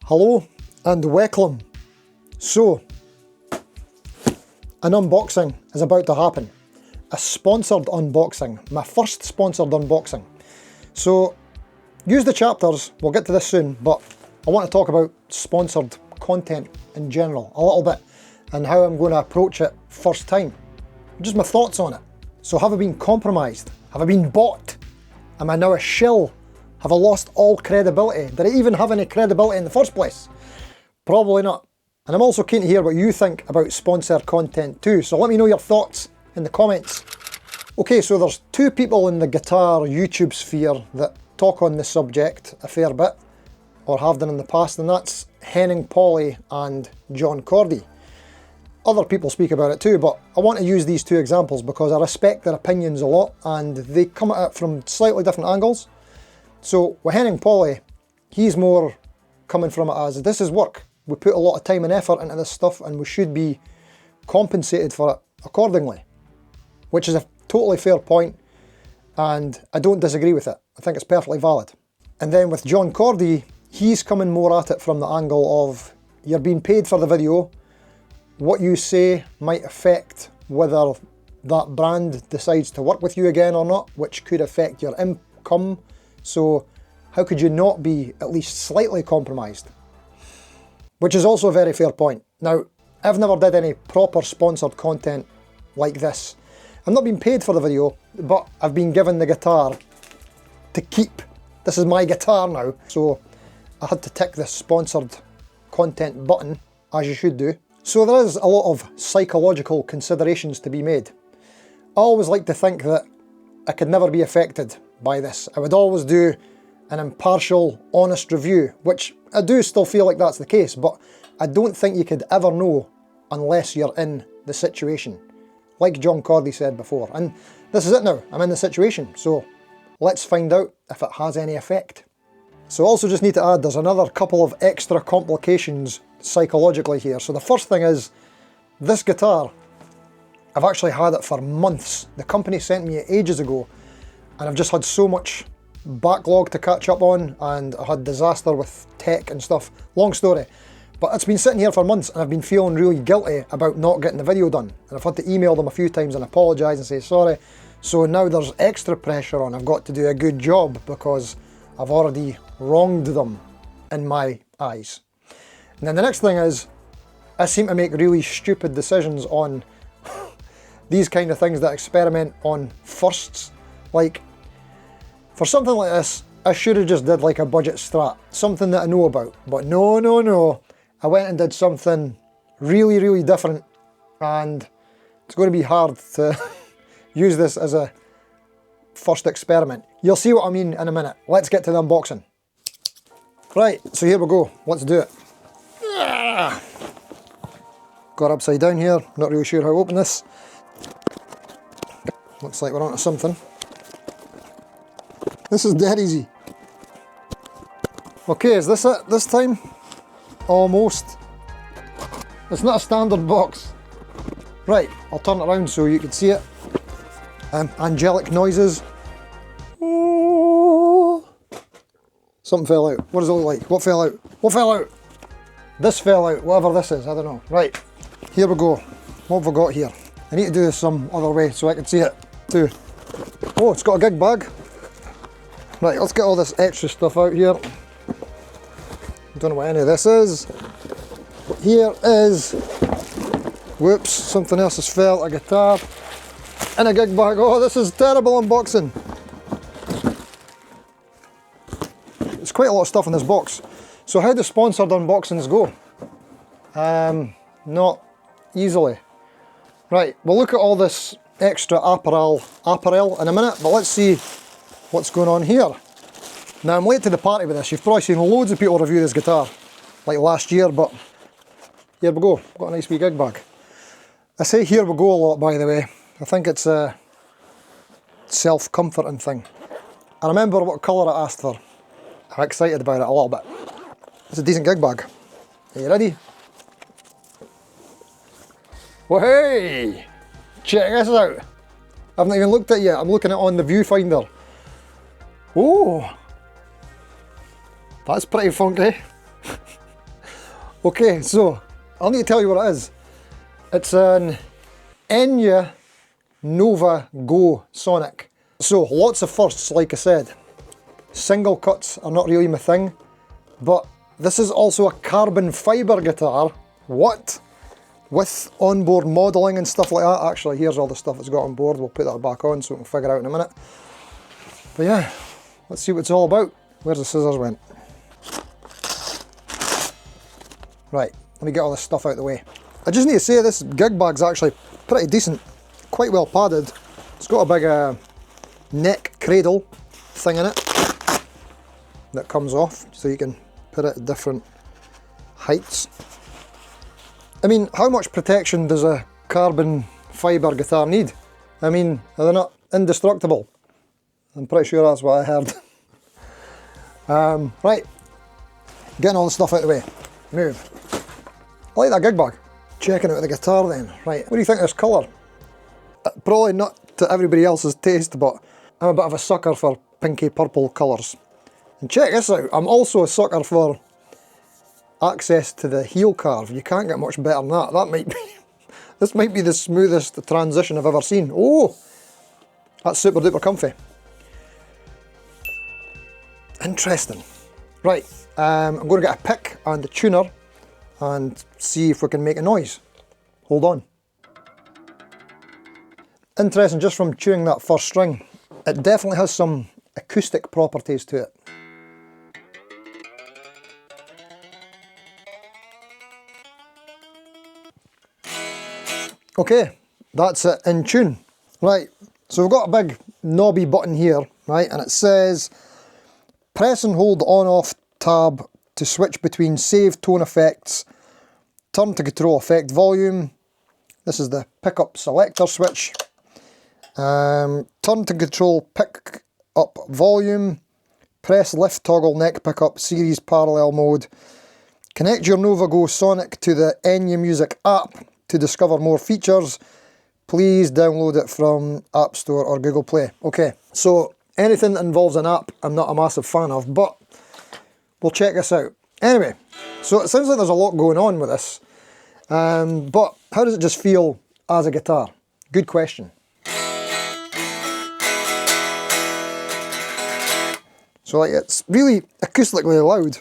Hello and welcome. So, an unboxing is about to happen. A sponsored unboxing, my first sponsored unboxing. So, use the chapters, we'll get to this soon, but I want to talk about sponsored content in general, a little bit, and how I'm going to approach it first time. Just my thoughts on it. So have I been compromised? Have I been bought? Am I now a shill? Have I lost all credibility? Did I even have any credibility in the first place? Probably not. And I'm also keen to hear what you think about sponsored content too, so let me know your thoughts in the comments. Okay, so there's two people in the guitar YouTube sphere that talk on the subject a fair bit, or have done in the past, and that's Henning Pauly and John Cordy. Other people speak about it too, but I want to use these two examples because I respect their opinions a lot and they come at it from slightly different angles. So with Henning Pauly, he's more coming from it as, this is work. We put a lot of time and effort into this stuff and we should be compensated for it accordingly. Which is a totally fair point, and I don't disagree with it. I think it's perfectly valid. And then with John Cordy, he's coming more at it from the angle of, you're being paid for the video, what you say might affect whether that brand decides to work with you again or not, which could affect your income. So how could you not be at least slightly compromised? Which is also a very fair point. Now, I've never did any proper sponsored content like this. I'm not being paid for the video, but I've been given the guitar to keep. This is my guitar now, so I had to tick this sponsored content button, as you should do. So there is a lot of psychological considerations to be made. I always like to think that I could never be affected by this. I would always do an impartial, honest review, which I do still feel like that's the case, but I don't think you could ever know unless you're in the situation. Like John Cordy said before, and this is it now, I'm in the situation, so let's find out if it has any effect. So I also just need to add, there's another couple of extra complications psychologically here. So the first thing is, this guitar, I've actually had it for months. The company sent me it ages ago, and I've just had so much backlog to catch up on, and I had disaster with tech and stuff. Long story. But it's been sitting here for months and I've been feeling really guilty about not getting the video done. And I've had to email them a few times and apologise and say sorry. So now there's extra pressure on. I've got to do a good job because I've already wronged them in my eyes. And then the next thing is, I seem to make really stupid decisions on these kind of things that experiment on firsts. Like, for something like this, I should have just did like a budget strat, something that I know about. But no. I went and did something really, really different, and it's going to be hard to use this as a first experiment. You'll see what I mean in a minute. Let's get to the unboxing. Right, so here we go. Let's do it. Got upside down here. Not really sure how to open this. Looks like we're onto something. This is dead easy. Okay, is this it this time? Almost. It's not a standard box. Right, I'll turn it around so you can see it. Angelic noises. Oh. Something fell out. What does it look like? What fell out? What fell out? This fell out, whatever this is, I don't know. Right, here we go. What have I got here? I need to do this some other way so I can see it too. Oh, it's got a gig bag. Right, let's get all this extra stuff out here. Don't know what any of this is. Here is, whoops, something else has fell, a guitar, and a gig bag. Oh, this is terrible unboxing. There's quite a lot of stuff in this box. So how do sponsored unboxings go? Not easily. Right, we'll look at all this extra apparel in a minute, but let's see what's going on here. Now, I'm late to the party with this. You've probably seen loads of people review this guitar, like last year, but here we go. Got a nice wee gig bag. I say here we go a lot, by the way. I think it's a self-comforting thing. I remember what colour I asked for. I'm excited about it a little bit. It's a decent gig bag. Are you ready? Well, hey! Check this out. I haven't even looked at it yet. I'm looking at it on the viewfinder. Oh! That's pretty funky. Okay, so I'll need to tell you what it is. It's an Enya Nova Go Sonic. So lots of firsts, like I said. Single cuts are not really my thing, but this is also a carbon fibre guitar. What? With onboard modelling and stuff like that. Actually, here's all the stuff it's got on board. We'll put that back on so we can figure out in a minute. But yeah, let's see what it's all about. Where's the scissors went? Right, let me get all this stuff out of the way. I just need to say this gig bag's actually pretty decent. Quite well padded. It's got a big neck cradle thing in it that comes off so you can put it at different heights. I mean, how much protection does a carbon fibre guitar need? I mean, are they not indestructible? I'm pretty sure that's what I heard. Right, getting all the stuff out of the way. Move. I like that gig bag. Checking out the guitar then. Right, what do you think of this colour? Probably not to everybody else's taste, but I'm a bit of a sucker for pinky purple colours. And check this out, I'm also a sucker for access to the heel carve. You can't get much better than that. That might be, this might be the smoothest transition I've ever seen. Oh, that's super duper comfy. Interesting. Right, I'm going to get a pick and a tuner and see if we can make a noise. Hold on. Interesting, just from tuning that first string, it definitely has some acoustic properties to it. Okay, that's it in tune. Right, so we've got a big knobby button here, right, and it says press and hold the on-off tab to switch between save tone effects, turn to control effect volume. This is the pickup selector switch. Turn to control pick up volume, press lift toggle neck pickup series parallel mode. Connect your Nova Go Sonic to the Enya Music app to discover more features. Please download it from App Store or Google Play. Okay, so anything that involves an app I'm not a massive fan of, but we'll check this out. Anyway, so it sounds like there's a lot going on with this, but how does it just feel as a guitar? Good question. So like, it's really acoustically loud.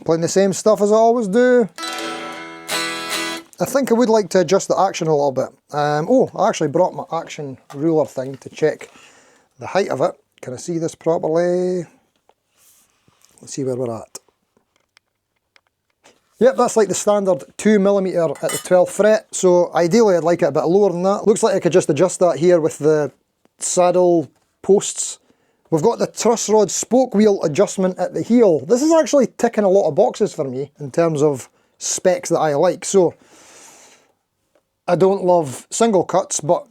Playing the same stuff as I always do. I think I would like to adjust the action a little bit. Oh, I actually brought my action ruler thing to check the height of it. Can I see this properly? Let's see where we're at. Yep, that's like the standard 2mm at the 12th fret, so ideally I'd like it a bit lower than that. Looks like I could just adjust that here with the saddle posts. We've got the truss rod spoke wheel adjustment at the heel. This is actually ticking a lot of boxes for me in terms of specs that I like. So, I don't love single cuts, but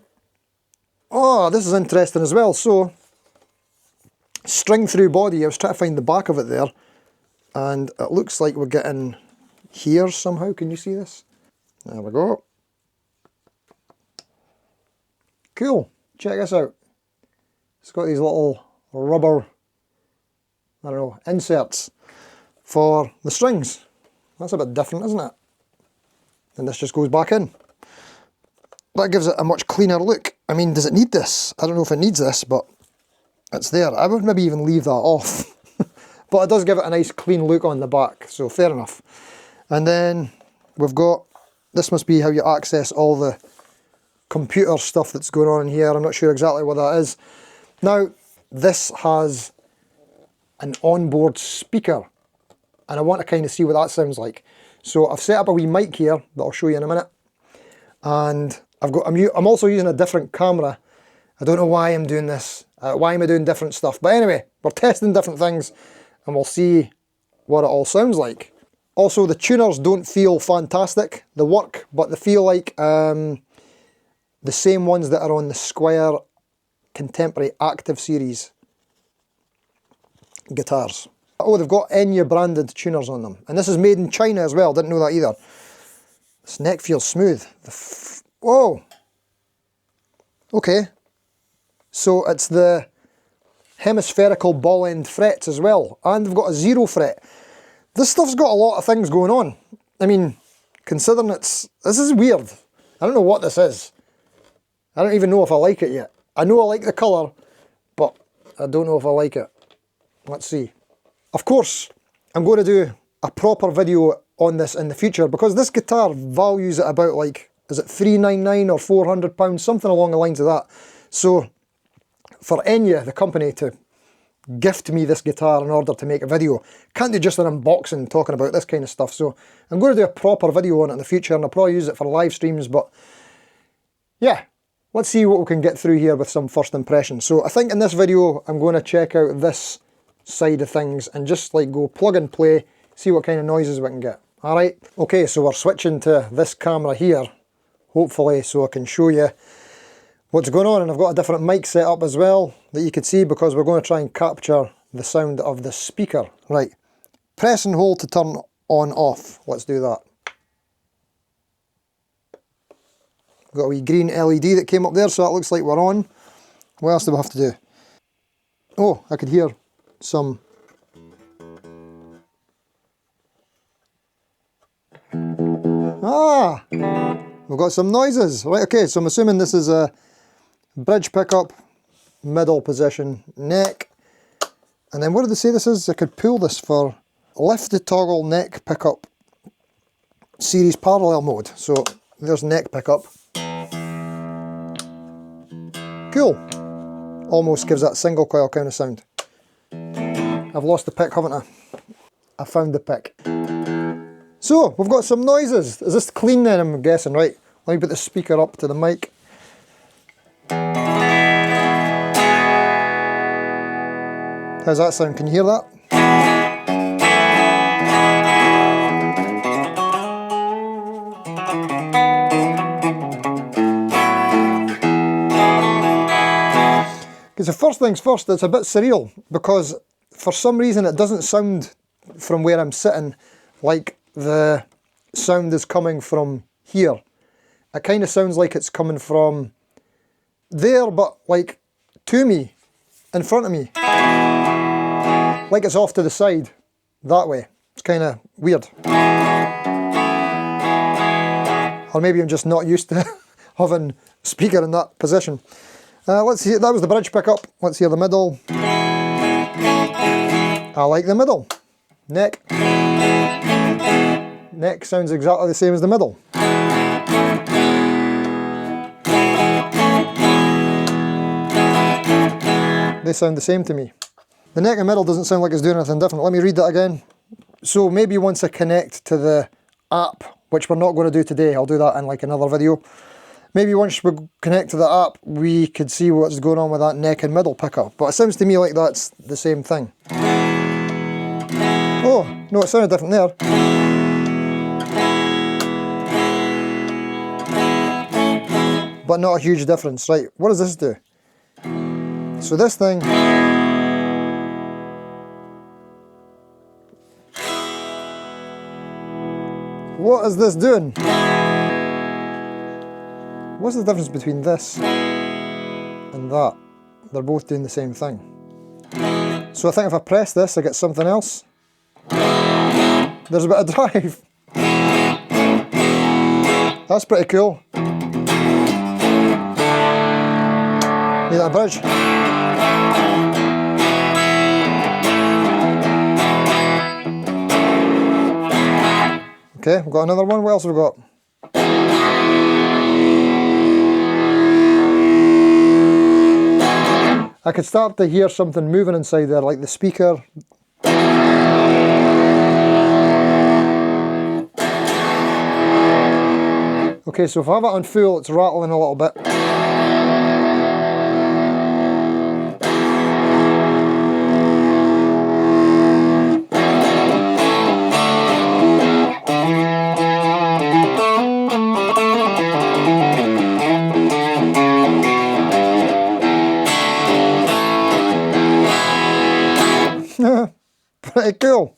oh, this is interesting as well. So, string through body, I was trying to find the back of it there, and it looks like we're getting here somehow. Can you see this? There we go. Cool, check this out. It's got these little rubber, I don't know, inserts for the strings. That's a bit different, isn't it? And this just goes back in. That gives it a much cleaner look. I mean, does it need this? I don't know if it needs this, but it's there. I would maybe even leave that off. But it does give it a nice clean look on the back, so fair enough. And then we've got, this must be how you access all the computer stuff that's going on in here. I'm not sure exactly what that is. Now, this has an onboard speaker, and I want to kind of see what that sounds like. So I've set up a wee mic here that I'll show you in a minute, and I'm also using a different camera. I don't know why I'm doing this. Why am I doing different stuff? But anyway, we're testing different things, and we'll see what it all sounds like. Also, the tuners don't feel fantastic. They work, but they feel like the same ones that are on the Squier Contemporary Active series. guitars. Oh, they've got Enya branded tuners on them. And this is made in China as well, didn't know that either. This neck feels smooth. Whoa! Okay. So it's the hemispherical ball end frets as well. And they've got a 0 fret. This stuff's got a lot of things going on. I mean, considering this is weird. I don't know what this is. I don't even know if I like it yet. I know I like the colour, but I don't know if I like it. Let's see. Of course, I'm going to do a proper video on this in the future because this guitar values at about like, is it $399 or £400, something along the lines of that. So for Enya, the company, to gift me this guitar in order to make a video, can't do just an unboxing talking about this kind of stuff. So I'm going to do a proper video on it in the future, and I'll probably use it for live streams. But yeah, let's see what we can get through here with some first impressions. So I think in this video I'm going to check out this side of things and just like go plug and play, see what kind of noises we can get. Alright, okay, so we're switching to this camera here, hopefully, so I can show you what's going on. And I've got a different mic set up as well that you can see because we're going to try and capture the sound of the speaker. Right, press and hold to turn on off. Let's do that. Got a wee green LED that came up there, so that looks like we're on. What else do we have to do? Oh, I could hear some. Ah! We've got some noises. Right, okay, so I'm assuming this is a bridge pickup, middle position, neck. And then what did they say this is? I could pull this for lift the toggle neck pickup series parallel mode. So there's neck pickup. Cool. Almost gives that single coil kind of sound. I've lost the pick, haven't I? I found the pick. So, we've got some noises. Is this clean then, I'm guessing, right? Let me put the speaker up to the mic. How's that sound? Can you hear that? Because the first things first, it's a bit surreal because for some reason it doesn't sound from where I'm sitting like the sound is coming from here. It kind of sounds like it's coming from there, but like to me, in front of me. Like it's off to the side, that way. It's kind of weird. Or maybe I'm just not used to having a speaker in that position. Let's see, that was the bridge pickup. Let's hear the middle. I like the middle. Neck. Neck sounds exactly the same as the middle. They sound the same to me. The neck and middle doesn't sound like it's doing anything different. Let me read that again. So maybe once I connect to the app, which we're not going to do today, I'll do that in like another video. Maybe once we connect to the app, we could see what's going on with that neck and middle pickup. But it sounds to me like that's the same thing. Oh, no, it sounded different there. But not a huge difference. Right, what does this do? So this thing... What is this doing? What's the difference between this and that? They're both doing the same thing. So I think if I press this, I get something else. There's a bit of drive. That's pretty cool. Need that bridge. Okay, we've got another one. What else have we got? I could start to hear something moving inside there, like the speaker. Okay, so if I have it on full, it's rattling a little bit. Pretty cool.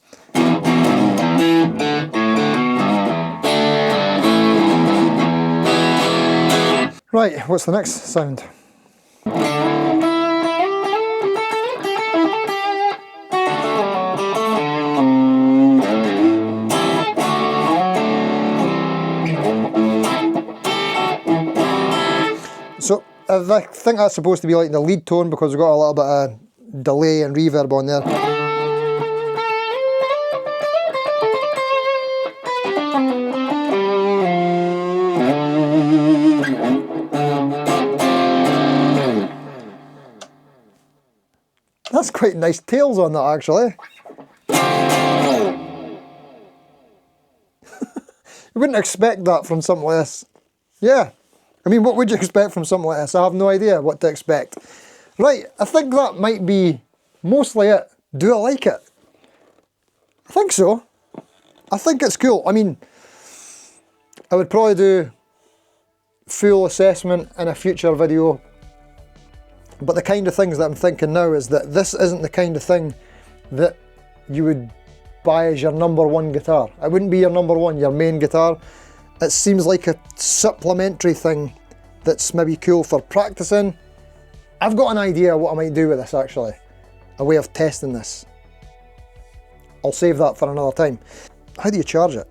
Right, what's the next sound? So I think that's supposed to be like the lead tone because we've got a little bit of delay and reverb on there. That's quite nice tails on that actually. You wouldn't expect that from something like this. Yeah. I mean, what would you expect from something like this? I have no idea what to expect. Right, I think that might be mostly it. Do I like it? I think so. I think it's cool. I mean, I would probably do full assessment in a future video, but the kind of things that I'm thinking now is that this isn't the kind of thing that you would buy as your #1 guitar. It wouldn't be your #1, your main guitar. It seems like a supplementary thing that's maybe cool for practicing. I've got an idea what I might do with this actually, a way of testing this. I'll save that for another time. How do you charge it?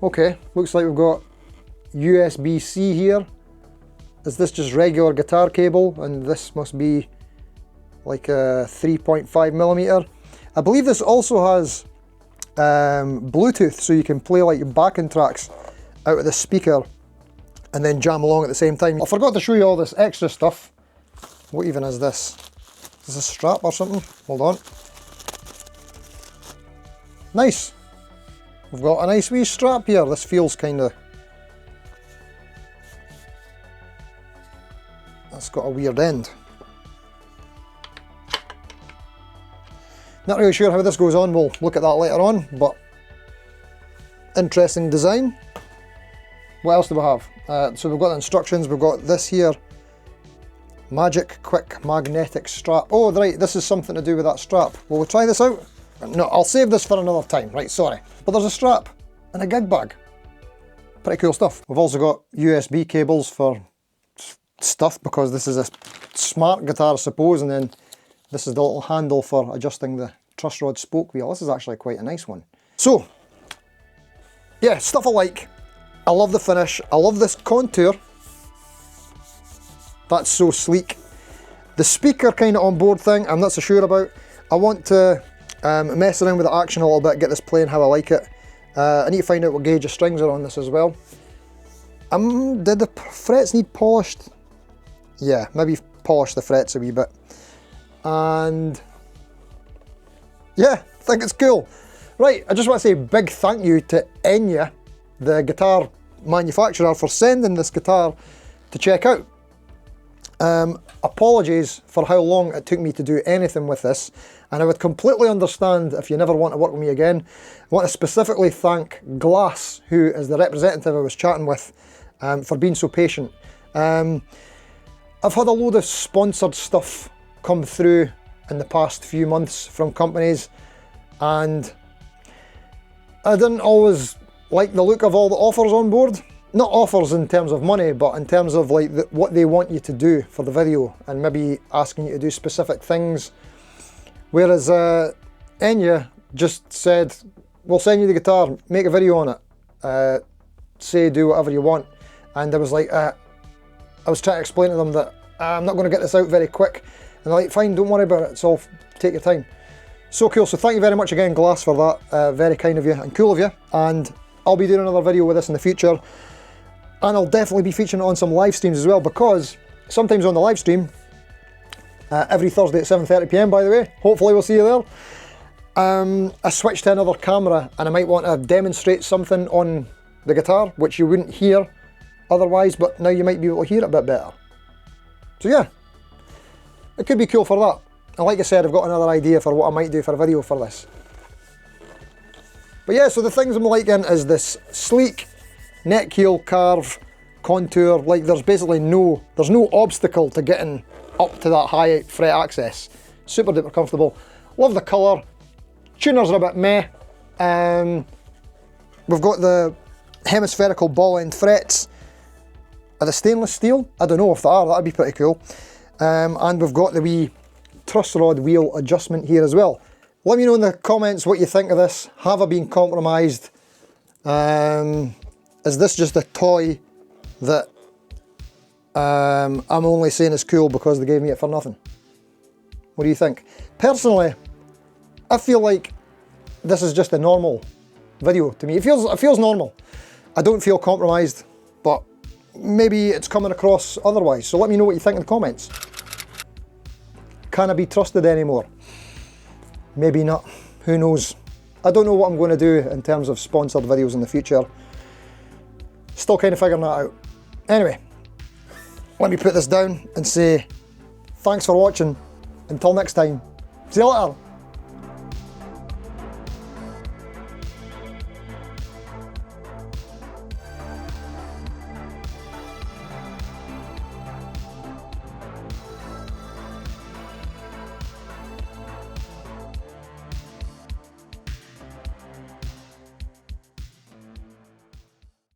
Okay, looks like we've got USB-C here. Is this just regular guitar cable? And this must be like a 3.5mm. I believe this also has Bluetooth, so you can play like your backing tracks out of the speaker and then jam along at the same time. I forgot to show you all this extra stuff. What even is this? Is this a strap or something? Hold on. Nice. We've got a nice wee strap here. This feels kind of... That's got a weird end. Not really sure how this goes on. We'll look at that later on, but interesting design. What else do we have? So we've got the instructions. We've got this here. Magic Quick Magnetic Strap. Oh, right, this is something to do with that strap. Will we try this out? No, I'll save this for another time. Right, sorry. But there's a strap and a gig bag. Pretty cool stuff. We've also got USB cables for stuff because this is a smart guitar, I suppose, and then this is the little handle for adjusting the truss rod spoke wheel. This is actually quite a nice one. So, yeah, stuff I like. I love the finish. I love this contour. That's so sleek. The speaker kind of onboard thing, I'm not so sure about. I want to mess around with the action a little bit, get this playing how I like it. I need to find out what gauge of strings are on this as well. Did the frets need polished? Yeah, maybe polish the frets a wee bit. And yeah, I think it's cool. Right, I just want to say a big thank you to Enya, the guitar manufacturer, for sending this guitar to check out. Apologies for how long it took me to do anything with this, and I would completely understand if you never want to work with me again. I want to specifically thank Glass, who is the representative I was chatting with, for being so patient. I've had a load of sponsored stuff come through in the past few months from companies, and I didn't always like the look of all the offers on board. Not offers in terms of money, but in terms of like what they want you to do for the video, and maybe asking you to do specific things. Whereas Enya just said, we'll send you the guitar, make a video on it, say do whatever you want. And I was like, I was trying to explain to them that I'm not going to get this out very quick. And they're like, fine, don't worry about it, it's all, take your time. So cool, so thank you very much again, Glass, for that. Very kind of you and cool of you. And I'll be doing another video with this in the future. And I'll definitely be featuring it on some live streams as well, because sometimes on the live stream, every Thursday at 7:30 PM, by the way, hopefully we'll see you there, I switch to another camera and I might want to demonstrate something on the guitar, which you wouldn't hear otherwise, but now you might be able to hear it a bit better. So yeah, it could be cool for that. And like I said, I've got another idea for what I might do for a video for this. But yeah, so the things I'm liking is this sleek neck heel carve contour. Like there's basically no obstacle to getting up to that high fret access. Super duper comfortable. Love the colour. Tuners are a bit meh. We've got the hemispherical ball end frets. Are they stainless steel? I don't know if they are, that'd be pretty cool. And we've got the wee truss rod wheel adjustment here as well. Let me know in the comments what you think of this. Have I been compromised? Is this just a toy that I'm only saying is cool because they gave me it for nothing? What do you think? Personally, I feel like this is just a normal video to me. It feels normal. I don't feel compromised, but maybe it's coming across otherwise. So let me know what you think in the comments. Can I be trusted anymore? Maybe not. Who knows? I don't know what I'm going to do in terms of sponsored videos in the future. Still kind of figuring that out. Anyway, let me put this down and say thanks for watching. Until next time, see you later.